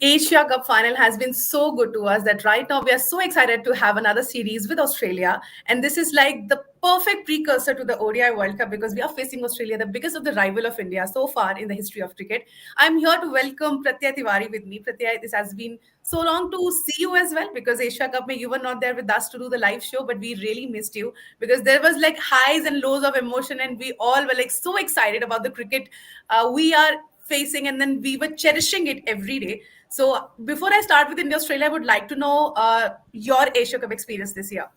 Asia Cup final has been so good to us that right now we are so excited to have another series with Australia. And this is like the perfect precursor to the ODI World Cup because we are facing Australia, the biggest of the rival of India so far in the history of cricket. I'm here to welcome Pratyay Tiwari with me. Pratyay, this has been so long to see you as well because Asia Cup, you were not there with us to do the live show, but we really missed you because there was like highs and lows of emotion, and we all were like so excited about the cricket we are facing, and then we were cherishing it every day. So before I start with India Australia, I would like to know your Asia Cup experience this year.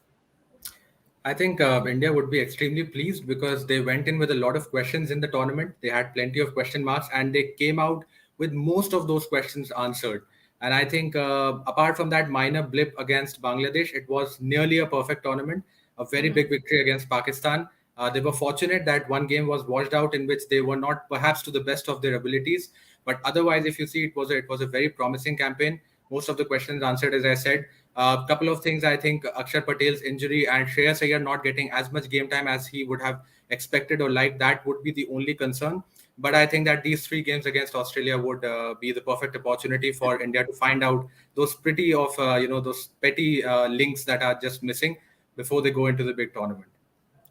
I think India would be extremely pleased because they went in with a lot of questions in the tournament. They had plenty of question marks and they came out with most of those questions answered. And I think apart from that minor blip against Bangladesh, it was nearly a perfect tournament, a very big victory against Pakistan. They were fortunate that one game was washed out in which they were not perhaps to the best of their abilities. But otherwise, if you see, it was a very promising campaign. Most of the questions answered, as I said. A couple of things, I think Akshar Patel's injury and Shreyas Iyer not getting as much game time as he would have expected or liked, that would be the only concern. But I think that these three games against Australia would be the perfect opportunity for India to find out those those petty links that are just missing before they go into the big tournament.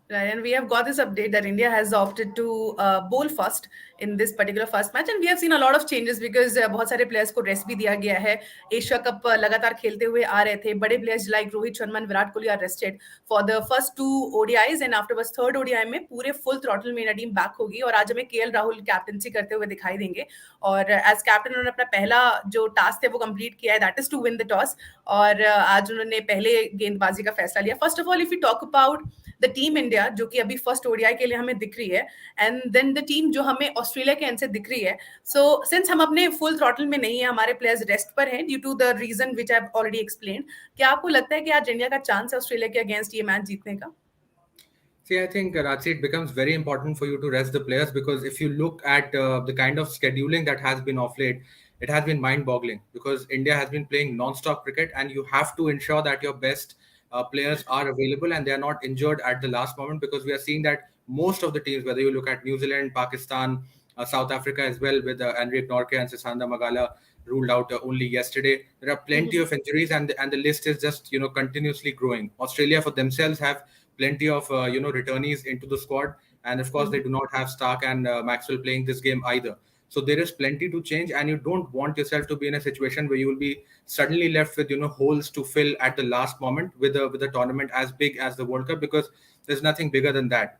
Right, and we have got this update that India has opted to bowl first in this particular first match, and we have seen a lot of changes because बहुत सारे players को rest भी दिया गया है. Asia Cup लगातार खेलते हुए आ रहे थे. बड़े players like Rohit Sharma and Virat Kohli are rested for the first two ODIs, and afterwards third ODI में पूरे full throttle में team back होगी और आज हमें KL राहुल कैप्टनसी करते हुए दिखाई देंगे. और as captain उन्होंने अपना पहला जो टास्क है वो कंप्लीट किया है, that is to win the toss. और आज उन्होंने पहले गेंदबाजी का फैसला लिया. First of all, if we talk about the team India जो कि अभी फर्स्ट ओडीआई के लिए हमें दिख रही है, एंड देन द टीम जो हमें ऑस्ट्रेलिया के एंड से दिख रही है. सो सिंस हम अपने फुल थ्रॉटल में नहीं है, हमारे प्लेयर्स रेस्ट पर हैं due to the reason which I have already explained, क्या आपको लगता है कि आज इंडिया का चांस है ऑस्ट्रेलिया के अगेंस्ट ये मैच जीतने का? See, I think, Rachi, it becomes very important for you to rest the players because if you look at the kind of scheduling that has been off late, it has been mind-boggling because India has been playing non-stop cricket and you have to ensure that your best players are available and they are not injured at the last moment because we are seeing that most of the teams, whether you look at New Zealand, Pakistan, South Africa as well, with Enrique Norke and Sisanda Magala ruled out only yesterday, there are plenty of injuries and the list is just continuously growing. Australia for themselves have plenty of returnees into the squad, and of course they do not have Stark and Maxwell playing this game either. So there is plenty to change, and you don't want yourself to be in a situation where you will be suddenly left with holes to fill at the last moment with a tournament as big as the World Cup, because there's nothing bigger than that.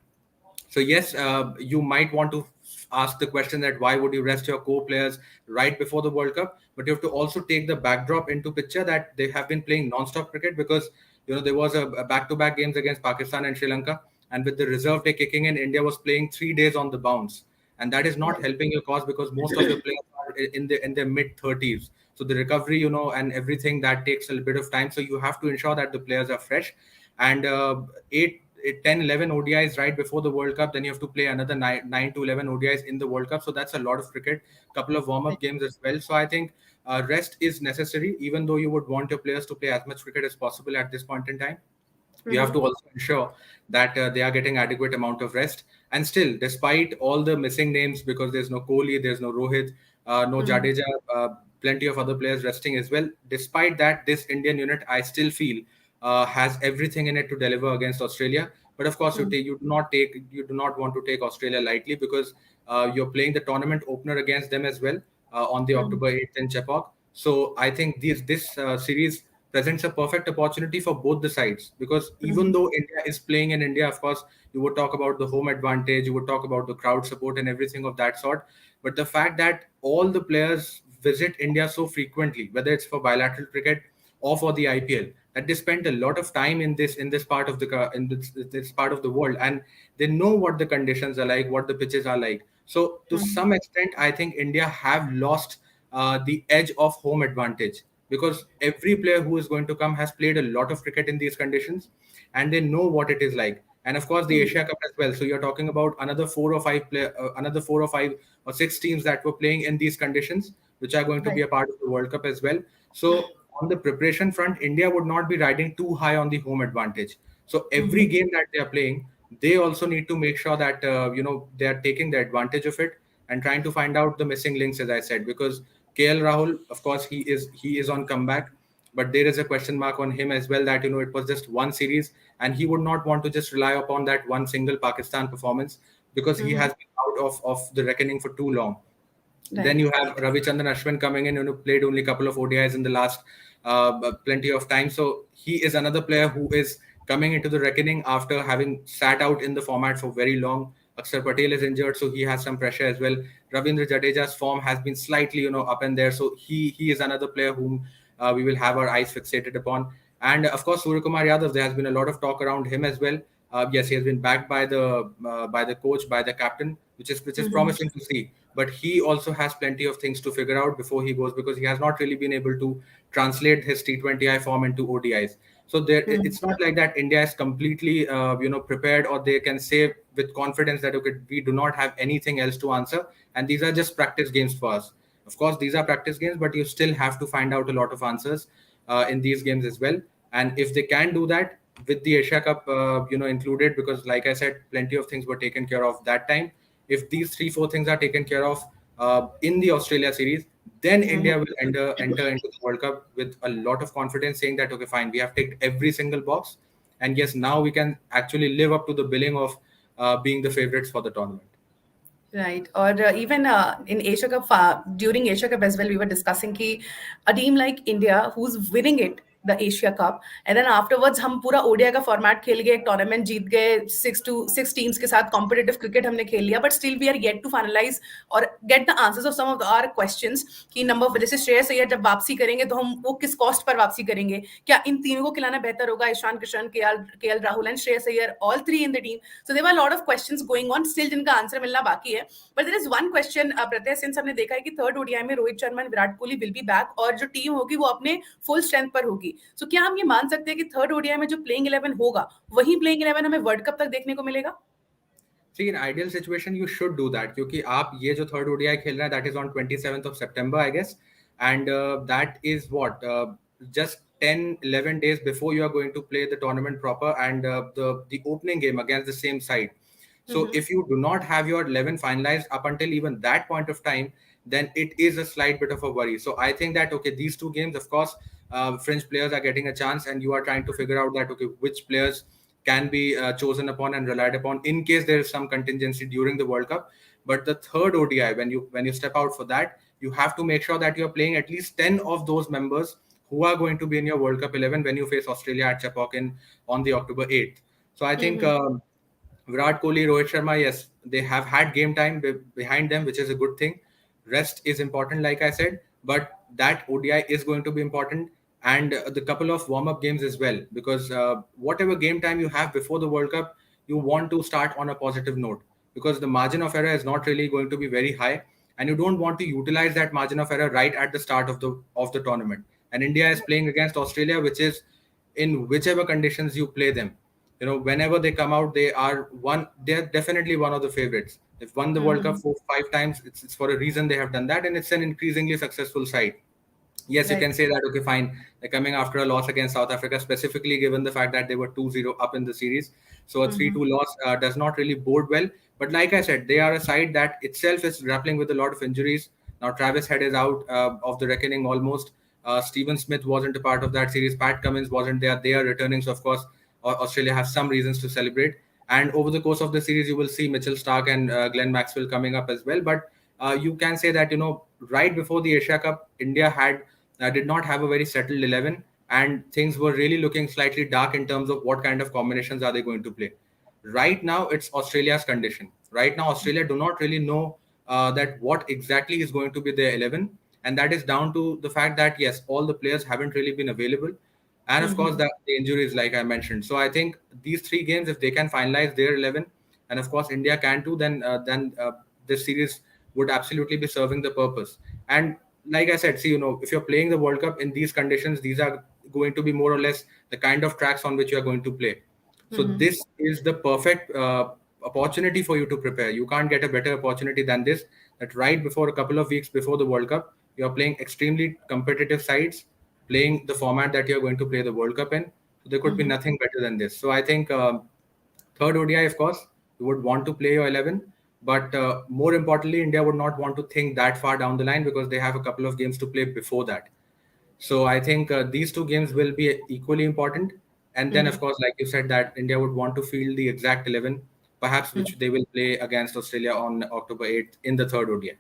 So yes, you might want to ask the question that why would you rest your core players right before the World Cup? But you have to also take the backdrop into picture that they have been playing non-stop cricket because there was a back-to-back games against Pakistan and Sri Lanka, and with the reserve day kicking in, India was playing 3 days on the bounce, and that is not helping your cause because most of your players are in their mid-30s. So the recovery, and everything that takes a little bit of time. So you have to ensure that the players are fresh, and 10, 11 ODIs right before the World Cup. Then you have to play another 9 to 11 ODIs in the World Cup. So that's a lot of cricket, couple of warm-up games as well. So I think rest is necessary, even though you would want your players to play as much cricket as possible at this point in time. You have to also ensure that they are getting adequate amount of rest. And still, despite all the missing names, because there's no Kohli, there's no Rohit, no Jadeja, plenty of other players resting as well. Despite that, this Indian unit, I still feel, has everything in it to deliver against Australia. But of course, you do not want to take Australia lightly because you're playing the tournament opener against them as well on the October 8th in Chepauk. So I think this series presents a perfect opportunity for both the sides because even though India is playing in India, of course, you would talk about the home advantage, you would talk about the crowd support and everything of that sort. But the fact that all the players visit India so frequently, whether it's for bilateral cricket or for the IPL, that they spent a lot of time in this part of this part of the world, and they know what the conditions are like, what the pitches are like. So to some extent, I think India have lost the edge of home advantage because every player who is going to come has played a lot of cricket in these conditions, and they know what it is like. And of course, the Mhm. Asia Cup as well. So you're talking about another 4 or 5 or 6 teams that were playing in these conditions, which are going to be Right. a part of the World Cup as well. So on the preparation front, India would not be riding too high on the home advantage. So every Mhm. game that they are playing, they also need to make sure that they are taking the advantage of it and trying to find out the missing links, as I said, because KL Rahul, of course, he is on comeback, but there is a question mark on him as well, that it was just one series, and he would not want to just rely upon that one single Pakistan performance, because he Mhm. has been out of the reckoning for too long. Then Right. you have Ravichandran Ashwin coming in, played only a couple of ODIs in the last plenty of time. So he is another player who is coming into the reckoning after having sat out in the format for very long. Akshar Patel is injured, so he has some pressure as well. Ravindra Jadeja's form has been slightly, up and there. So he is another player whom we will have our eyes fixated upon. And of course, Surya Kumar Yadav, there has been a lot of talk around him as well. Yes, he has been backed by the coach, by the captain, which is Mhm. promising to see. But he also has plenty of things to figure out before he goes, because he has not really been able to translate his T20I form into ODIs. So Mhm. it's not like that India is completely prepared, or they can say with confidence that okay, we do not have anything else to answer, and these are just practice games for us. Of course, these are practice games, but you still have to find out a lot of answers in these games as well. And if they can do that with the Asia Cup, included, because like I said, plenty of things were taken care of that time. If these 3-4 things are taken care of in the Australia series, then Mhm. India will enter into the World Cup with a lot of confidence, saying that okay, fine, we have ticked every single box, and yes, now we can actually live up to the billing of being the favorites for the tournament. Right. Or even in Asia Cup, during Asia Cup as well, we were discussing कि a team like India who's winning it, the Asia Cup, and then afterwards हम पूरा ODI का format खेल गए, एक tournament जीत गए, 6 teams के साथ कॉम्पिटिटिव क्रिकेट हमने खेल लिया, but still we are yet to finalise और get the answers of some of our questions कि नंबर जैसे श्रेयस अय्यर जब वापसी करेंगे तो हम वो किस कॉस्ट पर वापसी करेंगे, क्या इन तीनों को खिलाना बेहतर होगा, ईशान किशन, के L Rahul and Shreyas Iyer, all three in the team. So there were a lot of questions going on still जिनका आंसर मिलना बाकी है. But there is one question, Pratyaya, since हमने देखा है कि थर्ड ओडीआई में Rohit Sharma and Virat Kohli will be back और जो टीम होगी वो अपने फुल स्ट्रेंथ पर होगी. सो क्या हम ये मान सकते हैं कि थर्ड ओडीआई में जो प्लेइंग 11 होगा वही प्लेइंग 11 हमें वर्ल्ड कप तक देखने को मिलेगा? See, in ideal situation, you should do that, क्योंकि आप ये जो थर्ड ओडीआई खेल रहे हैं, that is on 27th of September, I guess, and that is what just 10-11 days before you are going to play the tournament proper, and the opening game against the same side. So hmm. if you do not have your 11 finalized up until even that point of time, then it is a slight bit of a worry. So I think that okay, these two games, of course, French players are getting a chance, and you are trying to figure out that okay, which players can be chosen upon and relied upon in case there is some contingency during the World Cup. But the third ODI, when you step out for that, you have to make sure that you're playing at least 10 of those members who are going to be in your World Cup 11 when you face Australia at Chepauk on the October 8th. So I think hmm. Virat Kohli, Rohit Sharma, yes, they have had game time behind them, which is a good thing. Rest is important, like I said, but that ODI is going to be important, and the couple of warm up games as well, because whatever game time you have before the World Cup, you want to start on a positive note, because the margin of error is not really going to be very high, and you don't want to utilize that margin of error right at the start of the tournament. And India is playing against Australia, which is in whichever conditions you play them, whenever they come out, they're definitely one of the favorites. They've won the World Cup hmm. 4 5 times. It's for a reason they have done that, and it's an increasingly successful side. Yes, you can Right. say that okay, fine, they're coming after a loss against South Africa, specifically given the fact that they were 2-0 up in the series. So a hmm. 3-2 loss does not really bode well. But like I said, they are a side that itself is grappling with a lot of injuries. Now Travis Head is out of the reckoning almost. Stephen Smith wasn't a part of that series. Pat Cummins wasn't there. They are returning, so of course Australia has some reasons to celebrate. And over the course of the series, you will see Mitchell Stark and Glenn Maxwell coming up as well. But you can say that right before the Asia Cup, India did not have a very settled 11, and things were really looking slightly dark in terms of what kind of combinations are they going to play. Right now, it's Australia's condition. Right now, Australia do not really know that what exactly is going to be their 11, and that is down to the fact that yes, all the players haven't really been available, and of course hmm. the injuries, like I mentioned. So I think these three games, if they can finalize their 11, and of course India can too, then this series would absolutely be serving the purpose. And like I said, see, if you're playing the World Cup in these conditions, these are going to be more or less the kind of tracks on which you are going to play. So this is the perfect opportunity for you to prepare. You can't get a better opportunity than this. That right before a couple of weeks before the World Cup, you are playing extremely competitive sides, playing the format that you are going to play the World Cup in. So there could be nothing better than this. So I think third ODI, of course, you would want to play your 11, but more importantly, India would not want to think that far down the line because they have a couple of games to play before that. So I think these two games will be equally important. And then, of course, like you said, that India would want to field the exact 11, perhaps which they will play against Australia on October 8th in the third ODI.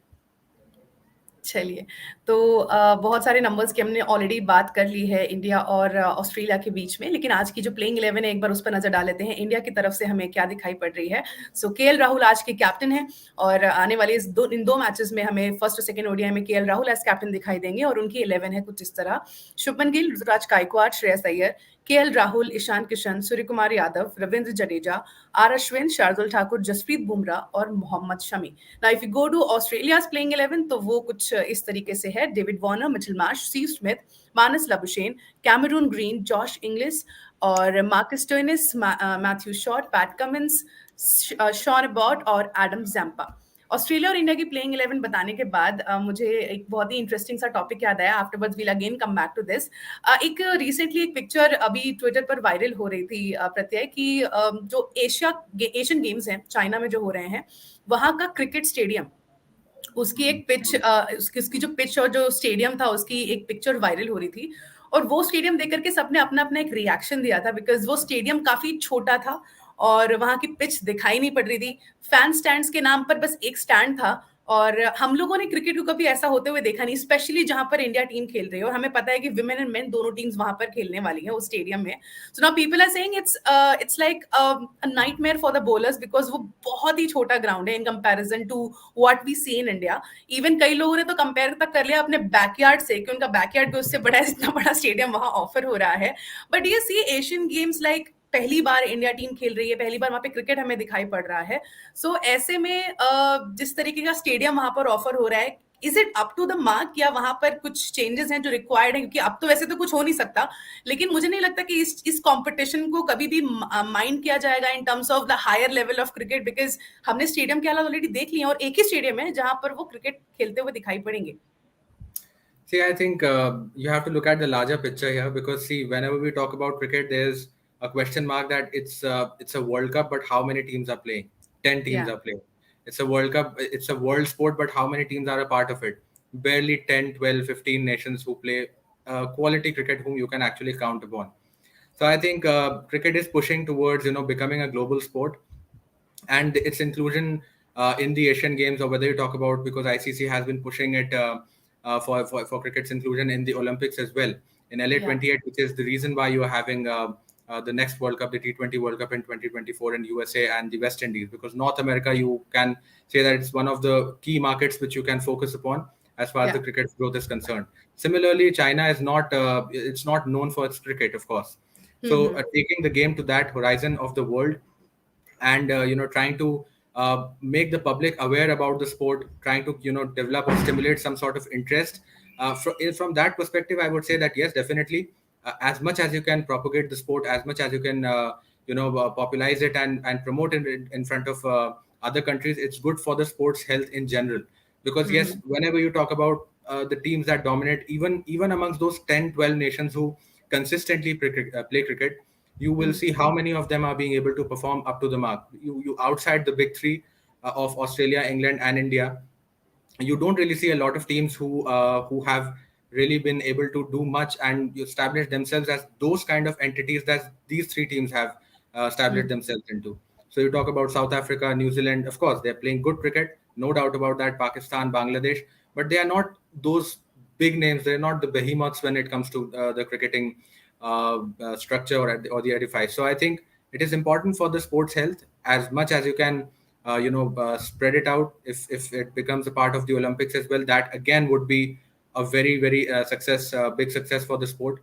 चलिए, तो बहुत सारे numbers की हमने already बात कर ली है India और ऑस्ट्रेलिया के बीच में, लेकिन आज की जो प्लेइंग 11 है एक बार उस पर नजर डाल लेते हैं इंडिया की तरफ से हमें क्या दिखाई पड़ रही है। सो केएल राहुल आज के कैप्टन हैं और आने वाले इन दो मैचेस में हमें फर्स्ट और सेकंड ओडीआई में केएल राहुल एज कैप्टन दिखाई देंगे और उनकी 11 है कुछ इस तरह: शुभमन गिल, ऋतुराज गायकवाड़, श्रेयस अय्यर, केएल राहुल, ईशान किशन, सूर्य कुमार यादव, रविंद्र जडेजा, आर अश्विन, शार्दुल ठाकुर, जसप्रीत बुमराह और Mohammed Shami. Now if you go to Australia's playing 11 तो वो कुछ इस तरीके से है: David Warner, Mitchell Marsh, Steve Smith, Marnus Labuschagne, Cameron Green, Josh Inglis और Marcus Stoinis, Matthew Short, Pat Cummins, Sean Abbott और एडम जैम्पा। ऑस्ट्रेलिया और इंडिया की प्लेइंग 11 बताने के बाद मुझे एक बहुत ही इंटरेस्टिंग सा टॉपिक याद आया। Afterwards we'll again come back to this. एक रिसेंटली एक पिक्चर अभी ट्विटर पर वायरल हो रही थी प्रत्यय की, जो एशियन गेम्स हैं चाइना में जो हो रहे हैं, वहां का क्रिकेट स्टेडियम, उसकी एक पिच, उसकी जो पिच और जो स्टेडियम था उसकी एक पिक्चर वायरल हो रही थी और वो स्टेडियम देख करके सबने अपना अपना एक रिएक्शन दिया था बिकॉज वो स्टेडियम काफी छोटा था और वहां की पिच दिखाई नहीं पड़ रही थी। फैन स्टैंड्स के नाम पर बस एक स्टैंड था और हम लोगों ने क्रिकेट को कभी ऐसा होते हुए देखा नहीं, स्पेशली जहां पर इंडिया टीम खेल रही है और हमें पता है कि विमेन एंड मेन दोनों टीम्स वहां पर खेलने वाली है उस स्टेडियम में। So now people are saying it's like a nightmare for the bowlers because वो बहुत ही छोटा ग्राउंड है in comparison to what we see in India. Even कई लोगों ने तो कंपेयर तक कर लिया अपने बैकयार्ड से कि उनका बैकयार्ड भी उससे बड़ा है जितना बड़ा स्टेडियम वहां ऑफर हो रहा है। बट ये सी एशियन गेम्स लाइक पहली बार इंडिया टीम खेल रही है, पहली बार वहां पे क्रिकेट हमें दिखाई पड़ रहा है। सो ऐसे में जिस तरीके का स्टेडियम वहां पर ऑफर हो रहा है, is it up to the mark या वहां पर कुछ चेंजेस हैं जो रिक्वायर्ड है? क्योंकि अब तो वैसे तो कुछ हो नहीं सकता, लेकिन मुझे नहीं लगता कि इस कंपटीशन को कभी भी माइंड किया जाएगा in terms of the higher level of cricket, because हमने स्टेडियम के हालात ऑलरेडी देख लिए और एक ही स्टेडियम है जहां पर वो क्रिकेट खेलते हुए दिखाई पड़ेंगे। See, I think you have to look at the larger picture here because see, whenever we talk about cricket, there's a question mark that it's a World Cup, but how many teams are playing? 10 teams Yeah. are playing. It's a World Cup, it's a world sport, but how many teams are a part of it? Barely 10, 12, 15 nations who play quality cricket whom you can actually count upon. So I think cricket is pushing towards becoming a global sport, and its inclusion in the Asian Games, or whether you talk about because ICC has been pushing it for cricket's inclusion in the Olympics as well in LA Yeah. 28, which is the reason why you are having the next World Cup, the T20 World Cup in 2024 in USA and the West Indies, because North America, you can say that it's one of the key markets which you can focus upon as far as Yeah. the cricket growth is concerned. Similarly, China is not it's not known for its cricket, of course. So taking the game to that horizon of the world, and trying to make the public aware about the sport, trying to develop or stimulate some sort of interest from that perspective, I would say that yes, definitely, as much as you can propagate the sport, as much as you can popularize it and promote it in front of other countries, it's good for the sports health in general. Because yes, whenever you talk about the teams that dominate, even amongst those 10, 12 nations who consistently play cricket, you will see how many of them are being able to perform up to the mark. You outside the big three of Australia, England, and India, you don't really see a lot of teams who have really been able to do much and establish themselves as those kind of entities that these three teams have established themselves into. So you talk about South Africa, New Zealand, of course, they're playing good cricket, no doubt about that. Pakistan, Bangladesh, but they are not those big names. They're not the behemoths when it comes to the cricketing structure or the edifice. So I think it is important for the sports health as much as you can, spread it out. If it becomes a part of the Olympics as well, that again would be a very very big success for the sport.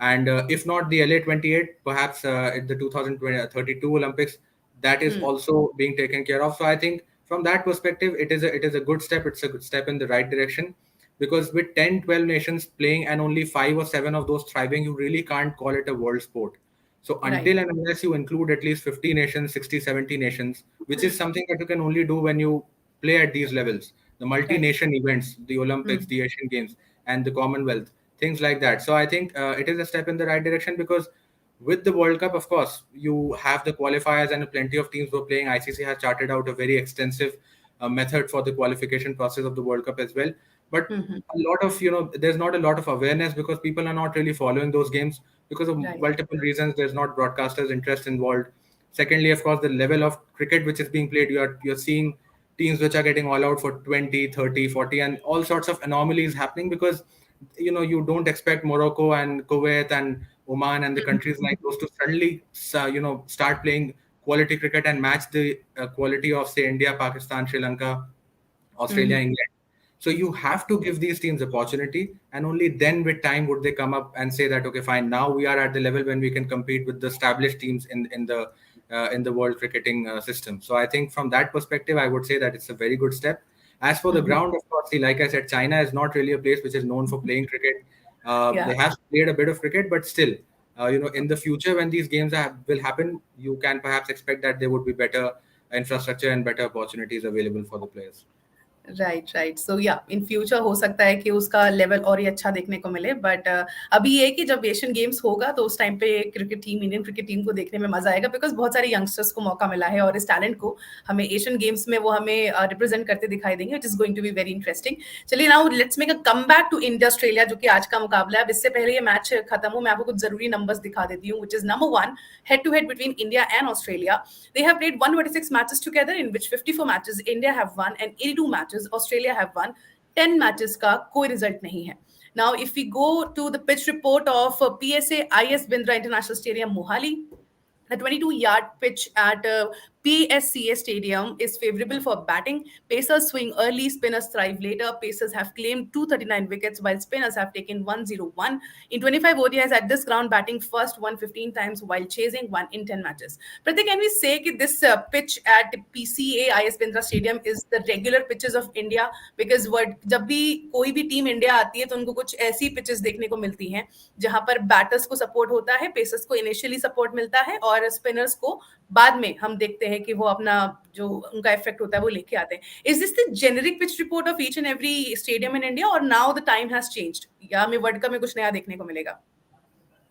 And if not the LA 28, perhaps at the 2032 Olympics, that is also being taken care of. So I think from that perspective, it is a good step. It's a good step in the right direction, because with 10, 12 nations playing and only 5 or 7 of those thriving, you really can't call it a world sport. So Right. until and unless you include at least 50 nations, 60, 70 nations, which is something that you can only do when you play at these levels, the Right. multi-nation events, the Olympics, Mm. the Asian Games, and the Commonwealth, things like that. So I think it is a step in the right direction, because with the World Cup, of course, you have the qualifiers and plenty of teams were playing. ICC has charted out a very extensive method for the qualification process of the World Cup as well. But Mhm. a lot of, there's not a lot of awareness because people are not really following those games because of Right. multiple reasons. There's not broadcasters' interest involved. Secondly, of course, the level of cricket which is being played, you're seeing teams which are getting all out for 20, 30, 40, and all sorts of anomalies happening because you don't expect Morocco and Kuwait and Oman and the countries like those to suddenly start playing quality cricket and match the quality of, say, India, Pakistan, Sri Lanka, Australia, Mhm. England. So you have to give these teams opportunity, and only then with time would they come up and say that, okay, fine, now we are at the level when we can compete with the established teams in the world cricketing system. So I think from that perspective, I would say that it's a very good step. As for the Mhm. ground, of course, see, like I said, China is not really a place which is known for playing cricket. They Yeah. have played a bit of cricket, but still, in the future when these games will happen, you can perhaps expect that there would be better infrastructure and better opportunities available for the players. Right right so या in future हो सकता है कि उसका level और ही अच्छा देखने को मिले बट अभी ये कि जब एशियन गेम्स होगा तो उस टाइम पे cricket team Indian cricket team को देखने में मजा आएगा बिकॉज बहुत सारे यंगस्टर्स को मौका मिला है और इस टैलेंट को हमें एशियन गेम्स में वो हमें रिप्रेजेंट करते दिखाई देंगे which is going to be very interesting चलिए now let's make a come back to India Australia जो कि आज का मुकाबला है अब इससे पहले ये मैच खत्म हो मैं आपको कुछ जरूरी नंबर्स दिखा देती हूँ which is number one head to head between India and Australia. They have played 126 matches together, in which 54 matches India have won and 82 matches Australia have won. 10 matches का कोई result नहीं है. Now, if we go to the pitch report of PSA IS Bindra International Stadium, Mohali, the 22-yard pitch at PSCA Stadium is favorable for batting. Pacers swing early, spinners thrive later. Pacers have claimed 239 wickets, while spinners have taken 101. In 25 ODIs at this ground, batting first won 15 times, while chasing one in 10 matches. Pratik, can we say that this pitch at PCA IS Bindra Stadium is the regular pitches of India? Because जब भी कोई भी team India आती है तो उनको कुछ ऐसी पिचेस देखने को मिलती हैं जहां पर बैटर्स को सपोर्ट होता है, पेसर्स को इनिशियली सपोर्ट मिलता है और स्पिनर्स को बाद में हम देखते हैं कि वो अपना जो उनका इफेक्ट होता है वो लेके आते हैं. Is this the generic pitch report of each and every stadium in India और now the time has changed या हमें वर्ल्ड कप में कुछ नया देखने को मिलेगा?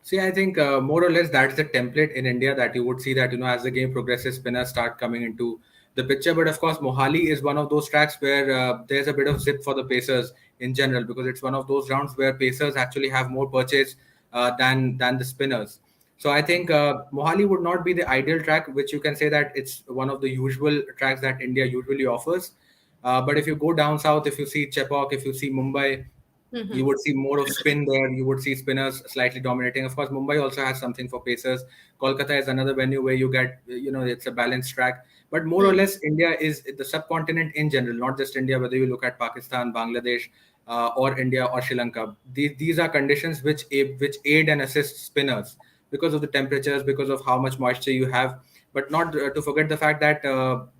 See, I think more or less that's the template in India, that you would see that, as the game progresses, spinners start coming into the picture. But of course, Mohali is one of those tracks where there's a bit of zip for the pacers in general, because it's one of those rounds where pacers actually have more purchase than the spinners. So I think Mohali would not be the ideal track, which you can say that it's one of the usual tracks that India usually offers. But if you go down south, if you see Chepauk, if you see Mumbai, you hmm. would see more of spin there. You would see spinners slightly dominating. Of course, Mumbai also has something for pacers. Kolkata is another venue where you get, it's a balanced track. But more or hmm. less, India is the subcontinent in general, not just India, whether you look at Pakistan, Bangladesh, or India or Sri Lanka. These are conditions which aid and assist spinners because of the temperatures, because of how much moisture you have. But not to forget the fact that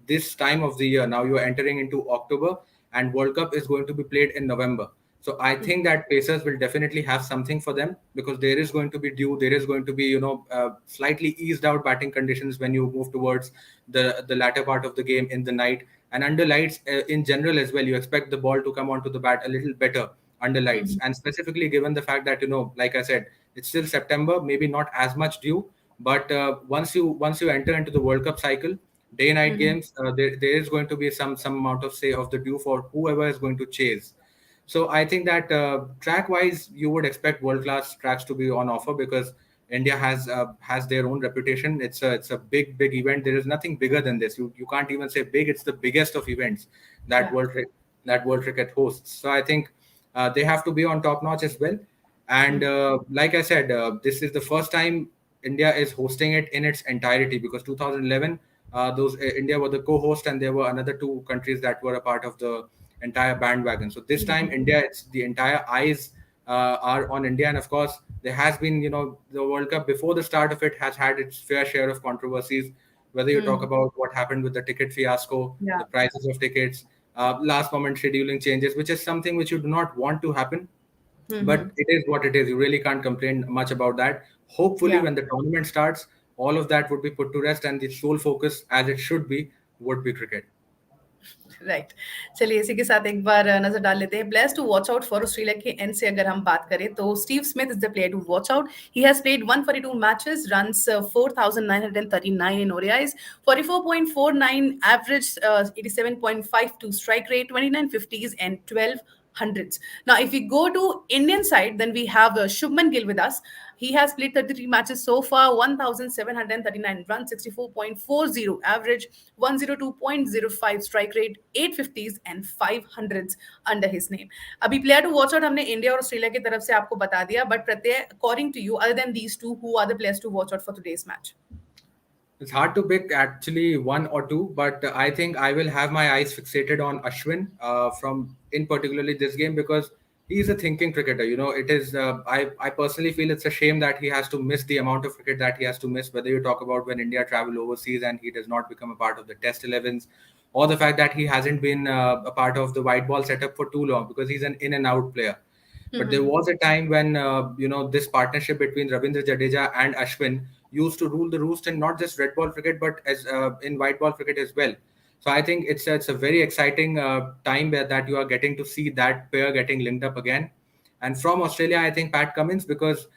this time of the year, now you are entering into October, and World Cup is going to be played in November. So I think that Pacers will definitely have something for them, because there is going to be dew, there is going to be slightly eased out batting conditions when you move towards the latter part of the game in the night, and under lights in general as well. You expect the ball to come onto the bat a little better under lights, hmm. and specifically given the fact that, like I said, it's still September, maybe not as much dew, but once you enter into the World Cup cycle, day night hmm. games, there is going to be some amount of, say, of the dew for whoever is going to chase. So I think that track wise, you would expect world class tracks to be on offer, because India has their own reputation. It's a big event. There is nothing bigger than this. You can't even say big. It's the biggest of events that Yeah. world cricket hosts. So I think they have to be on top notch as well. And hmm. like I said, this is the first time India is hosting it in its entirety, because 2011, those India were the co-host, and there were another two countries that were a part of the entire bandwagon. So this time, hmm. India, it's the entire eyes are on India, and of course, there has been, the World Cup before the start of it has had its fair share of controversies. Whether you talk hmm. about what happened with the ticket fiasco, Yeah. the prices of tickets, last moment scheduling changes, which is something which you do not want to happen, but hmm. it is what it is. You really can't complain much about that. Hopefully, Yeah. when the tournament starts, all of that would be put to rest, and the sole focus, as it should be, would be cricket. Right, चलिए इसी के साथ एक बार नजर डाल लेते हैं players to watch out for Australia के एंड से अगर हम बात करें तो Steve Smith is the player to watch out. He has played 142 matches, runs 4939 in ODIs, 44.49 average, 87.52 strike rate, 29 50s and 12 hundreds. Now, if we go to Indian side, then we have Shubman Gill with us. He has played 33 matches so far, 1,739 runs, 64.40 average, 102.05 strike rate, 850s and 500s under his name. अभी player to watch out हमने India और Australia की तरफ से आपको बता दिया, but Pratyaya, according to you, other than these two, who are the players to watch out for today's match? It's hard to pick actually one or two, but I think I will have my eyes fixated on Ashwin from in particularly this game because he's a thinking cricketer. You know, it is. I personally feel it's a shame that he has to miss the amount of cricket that he has to miss. Whether you talk about when India travel overseas and he does not become a part of the Test 11s, or the fact that he hasn't been a part of the white ball setup for too long because he's an in and out player. But there was a time when this partnership between Ravindra Jadeja and Ashwin used to rule the roost in not just red ball cricket but as in white ball cricket as well. So I think it's a very exciting time where that you are getting to see that pair getting linked up again. And from Australia, I think Pat Cummins because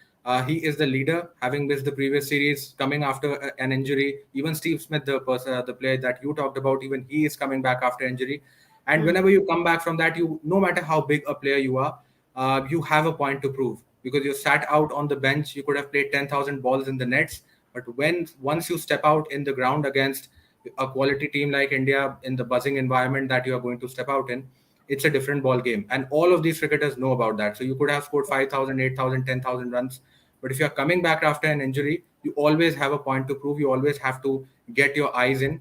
he is the leader, having missed the previous series, coming after an injury. Even Steve Smith, the player that you talked about, even he is coming back after injury. And whenever you come back from that, you no matter how big a player you are, you have a point to prove because you sat out on the bench. You could have played 10,000 balls in the nets, but when once you step out in the ground against a quality team like India in the buzzing environment that you are going to step out in, it's a different ball game. And all of these cricketers know about that. So you could have scored 5,000, 8,000, 10,000 runs, but if you're coming back after an injury, you always have a point to prove. You always have to get your eyes in,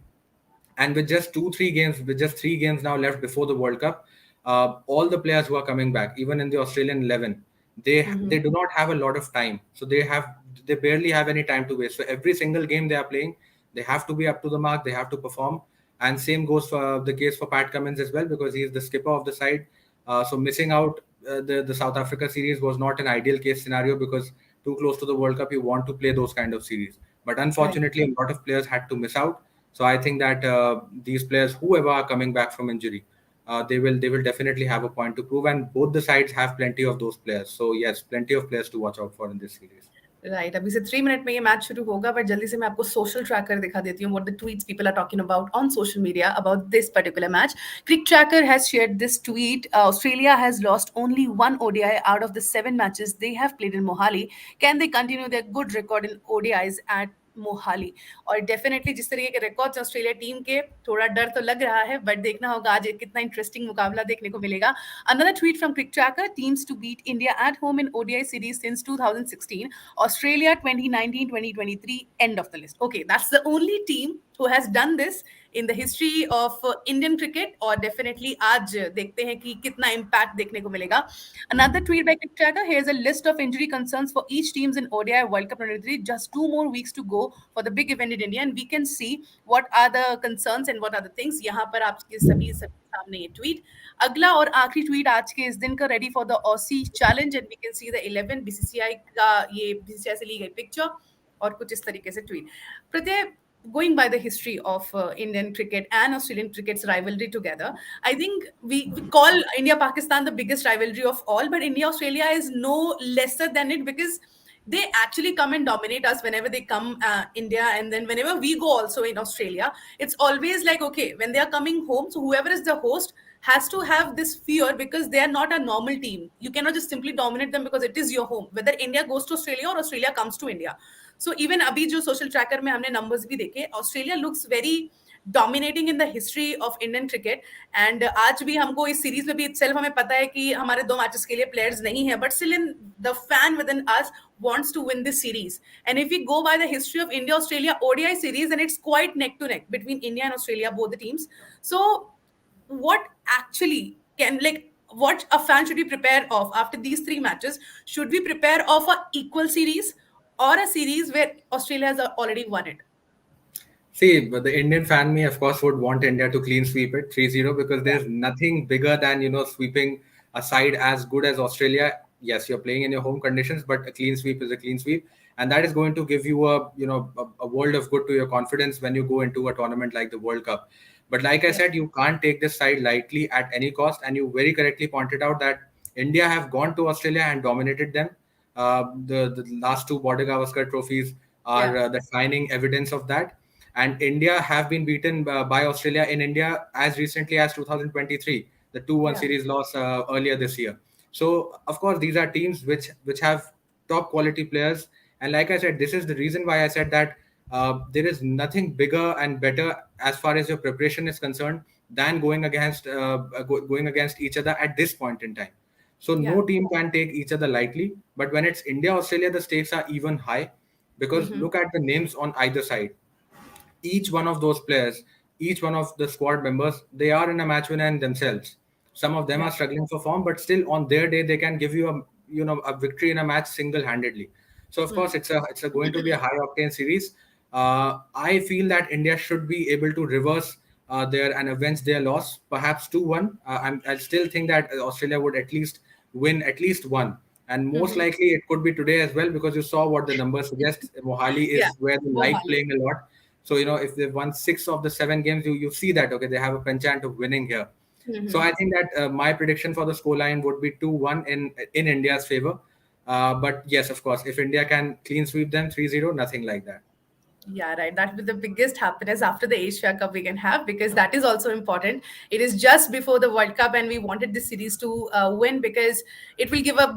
and with just with just 3 games now left before the World Cup, all the players who are coming back, even in the Australian 11, they do not have a lot of time. So they barely have any time to waste. So every single game they are playing, they have to be up to the mark. They have to perform, and same goes for the case for Pat Cummins as well because he is the skipper of the side. So missing out the South Africa series was not an ideal case scenario because too close to the World Cup, you want to play those kind of series. But Right. unfortunately, a lot of players had to miss out. So I think that these players, whoever are coming back from injury, they will definitely have a point to prove, and both the sides have plenty of those players. So yes, plenty of players to watch out for in this series. Right, अभी से 3 minute में ये match शुरू होगा, but जल्दी से मैं आपको सोशल ट्रैकर दिखा देती हूँ, what the tweets people are talking about on social media about this particular match. Cric Tracker has shared this tweet. Australia has lost only one ODI out of the 7 matches they have played in Mohali. Can they continue their good record in ODIs at Mohali? और definitely जिस तरीके के records Australia team के, थोड़ा डर तो लग रहा है, बट देखना होगा आज कितना इंटरेस्टिंग मुकाबला देखने को मिलेगा. Another tweet from CricTracker: teams to beat India at home in ODI series since 2016. Australia 2019-2023, end of the list. Okay, that's the only team who has done this in the history of Indian cricket. और definitely आज देखते हैं कि कितना impact देखने को मिलेगा. Another tweet by CricTracker: here's a list of injury concerns for each teams in ODI World Cup 2023. Just 2 more weeks to go for the big event in India, and we can see what are the concerns and what are the things. यहाँ पर आपके सभी सामने ये tweet. अगला और आखिरी tweet आज के इस दिन का: ready for the Aussie challenge, and we can see the 11 BCCI का, ये बीसीसीआई से ली गई पिक्चर और कुछ इस तरीके से tweet. Pratyaya, going by the history of Indian cricket and Australian cricket's rivalry together, I think we call India-Pakistan the biggest rivalry of all, but India-Australia is no lesser than it because they actually come and dominate us whenever they come India, and then whenever we go also in Australia, it's always like, okay, when they are coming home, so whoever is the host has to have this fear because they are not a normal team. You cannot just simply dominate them because it is your home, whether India goes to Australia or Australia comes to India. So even अभी जो social tracker में हमने numbers भी देखे, Australia looks very dominating in the history of Indian cricket, and आज भी हमको इस series में भी itself हमें पता है कि हमारे 2 matches के लिए players नहीं है, but still in the fan within us wants to win this series. And if we go by the history of India Australia ODI series, then it's quite neck to neck between India and Australia, both the teams. So what actually can, like, what a fan should be prepared of after these 3 matches? Should we prepare of a equal series or a series where Australia has already won it? See, but the Indian fan me, of course, would want India to clean sweep it 3-0 because Yeah. there's nothing bigger than, sweeping a side as good as Australia. Yes, you're playing in your home conditions, but a clean sweep is a clean sweep. and that is going to give you a world of good to your confidence when you go into a tournament like the World Cup. But like I Yeah. said, you can't take this side lightly at any cost, and you very correctly pointed out that India have gone to Australia and dominated them. The last two Border Gavaskar trophies are Yeah. the shining evidence of that. And India have been beaten by Australia in India as recently as 2023, the 2-1 Yeah. series loss earlier this year. So of course these are teams which have top quality players, and like I said, this is the reason why I said that there is nothing bigger and better as far as your preparation is concerned than going against each other at this point in time. So Yeah. no team can take each other lightly. But when it's India Australia, the stakes are even high, because Mm-hmm. look at the names on either side. Each one of those players, each one of the squad members, they are in a match winner in themselves. Some of them Yeah. are struggling for form, but still on their day they can give you a victory in a match single handedly. So of course Hmm. it's going to be a high octane series. I feel that India should be able to reverse their and avenge their loss, perhaps 2-1. I still think that Australia would at least win at least one, and most Mm-hmm. likely it could be today as well, because you saw what the numbers suggest. Mohali Yeah. is where they like Mohali. playing a lot. So, if they've won 6 of the 7 games, you see that, okay, they have a penchant of winning here. So Mm-hmm. I think that my prediction for the scoreline would be 2-1 in India's favor. But yes, of course, if India can clean sweep them 3-0, nothing like that. Yeah, right. That would be the biggest happiness after the Asia Cup we can have, because that is also important. It is just before the World Cup, and we wanted this series to win, because it will give a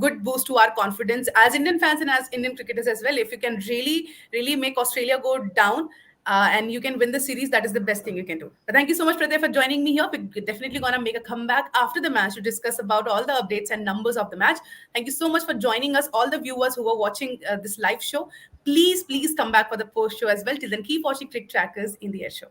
good boost to our confidence as Indian fans and as Indian cricketers as well. If you can really, really make Australia go down, and you can win the series, that is the best thing you can do. But thank you so much, Pratya, for joining me here. We're definitely going to make a comeback after the match to discuss about all the updates and numbers of the match. Thank you so much for joining us, all the viewers who are watching this live show. Please, please come back for the post show as well. Till then, keep watching Crick Trackers in the Air Show.